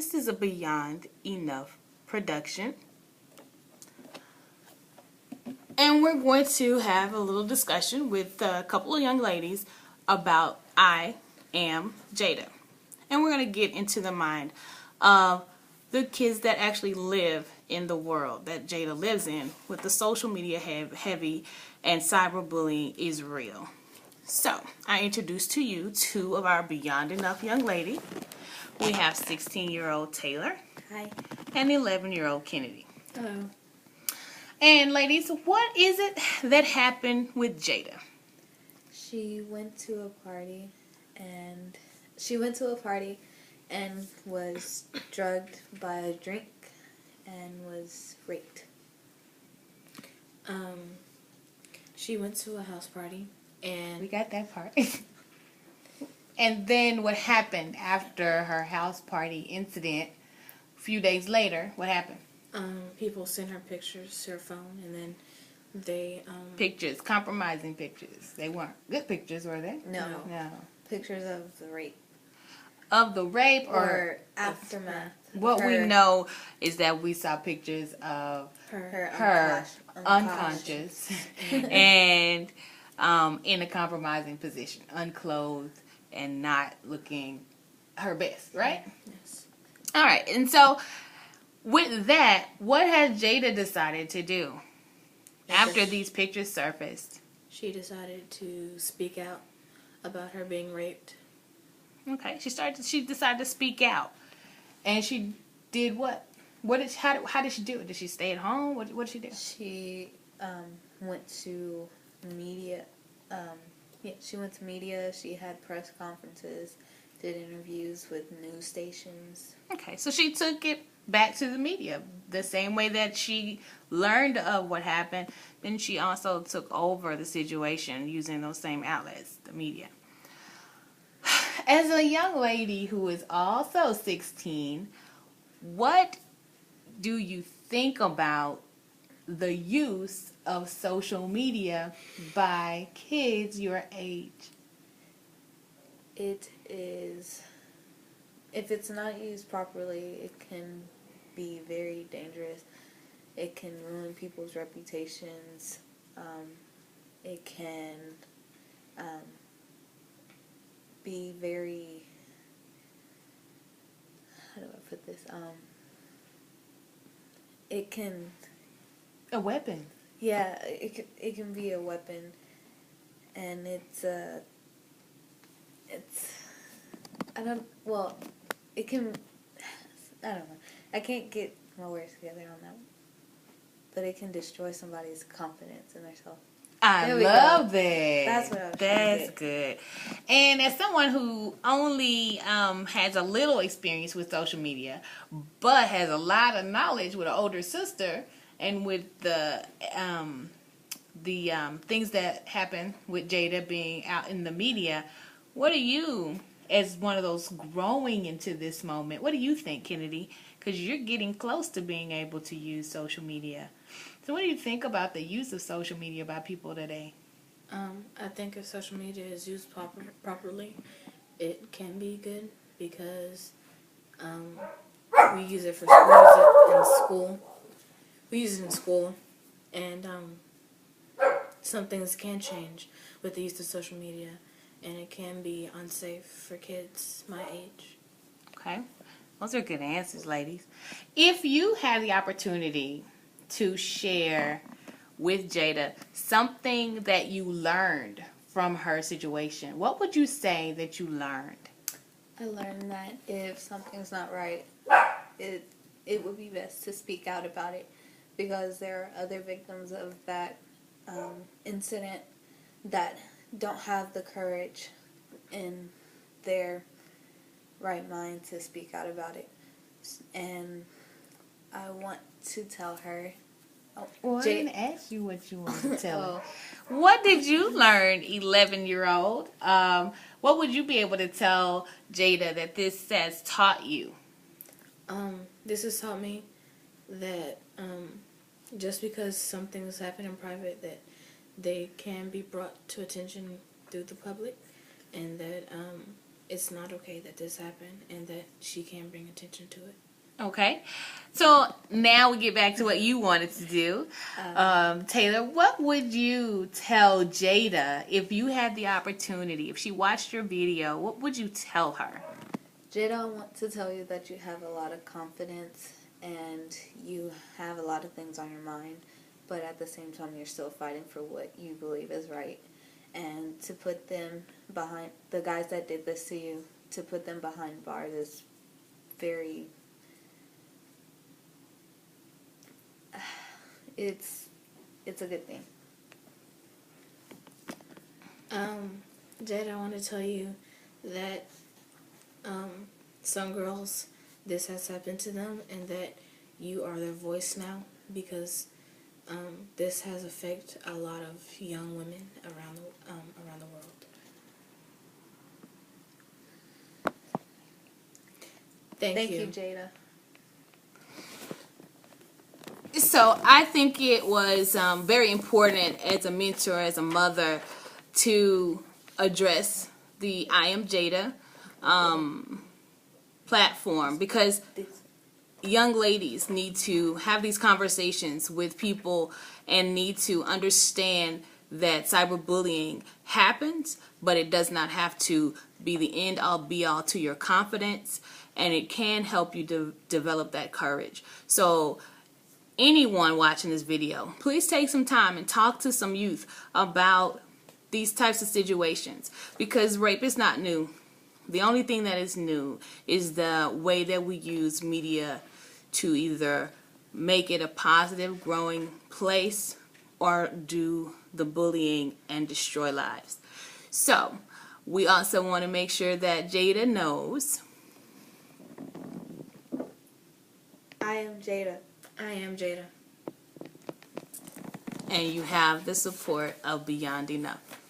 this is a Beyond Enough production. And we're going to have a little discussion with a couple of young ladies about I Am Jada. And we're going to get into the mind of the kids that actually live in the world that Jada lives in, with the social media heavy and cyberbullying is real. So, I introduce to you two of our Beyond Enough young ladies. We have 16-year-old Taylor. Hi. And 11-year-old Kennedy. Hello. And ladies, what is it that happened with Jada? She went to a party and was drugged by a drink and was raped. She went to a house party and We got that part. And then what happened after her house party incident? A few days later, what happened? People sent her pictures to her phone, and then they Pictures, compromising pictures. They weren't good pictures, were they? No. Pictures of the rape of the rape or aftermath. What we know is that we saw pictures of her unconscious and in a compromising position, unclothed and not looking her best, right? Yes. All right, and so with that, what has Jada decided to do after these pictures surfaced? She decided to speak out about her being raped. Okay, she decided to speak out, and she did what? How did she do it? Did she stay at home? What did she do? She went to media. She went to media. She had press conferences, did interviews with news stations. Okay, so she took it back to the media the same way that she learned of what happened. Then she also took over the situation using those same outlets, the media. As a young lady who is also 16, what do you think about the use of social media by kids your age? It is, if it's not used properly, it can be very dangerous. It can ruin people's reputations. It can be very, how do I put this? It can... A weapon. Yeah, it can be a weapon, and it can, I don't know. I can't get my words together on that one. But it can destroy somebody's confidence in themselves. I love that. That's what I was That's good. And as someone who only has a little experience with social media, but has a lot of knowledge with an older sister, and with the things that happen with Jada being out in the media, what do you, as one of those growing into this moment, what do you think, Kennedy? Because you're getting close to being able to use social media. So what do you think about the use of social media by people today? I think if social media is used properly, it can be good because we use it in school. We use it in school, and some things can change with the use of social media, and it can be unsafe for kids my age. Okay. Those are good answers, ladies. If you had the opportunity to share with Jada something that you learned from her situation, what would you say that you learned? I learned that if something's not right, it would be best to speak out about it, because there are other victims of that incident that don't have the courage in their right mind to speak out about it. And I want to tell her. Well, I didn't ask you what you want to tell her. What did you learn, 11-year-old? What would you be able to tell Jada that this has taught you? This has taught me that just because some things happen in private, that they can be brought to attention through the public, and that it's not okay that this happened and that she can bring attention to it. Okay. So now we get back to what you wanted to do. Taylor, what would you tell Jada if you had the opportunity? If she watched your video, what would you tell her? Jada, I want to tell you that you have a lot of confidence and you have a lot of things on your mind, but at the same time you're still fighting for what you believe is right. And to put them behind, the guys that did this to you, to put them behind bars is very, it's a good thing. Jada, I want to tell you that some girls, this has happened to them, and that you are their voice now, because this has affected a lot of young women around the world. Thank you, Jada. So I think it was very important as a mentor, as a mother, to address the I Am Jada platform, because young ladies need to have these conversations with people and need to understand that cyberbullying happens, but it does not have to be the end all be all to your confidence, and it can help you to develop that courage. So anyone watching this video, please take some time and talk to some youth about these types of situations, because rape is not new. The only thing that is new is the way that we use media to either make it a positive, growing place or do the bullying and destroy lives. So we also want to make sure that Jada knows. I am Jada. I am Jada. And you have the support of Beyond Enough.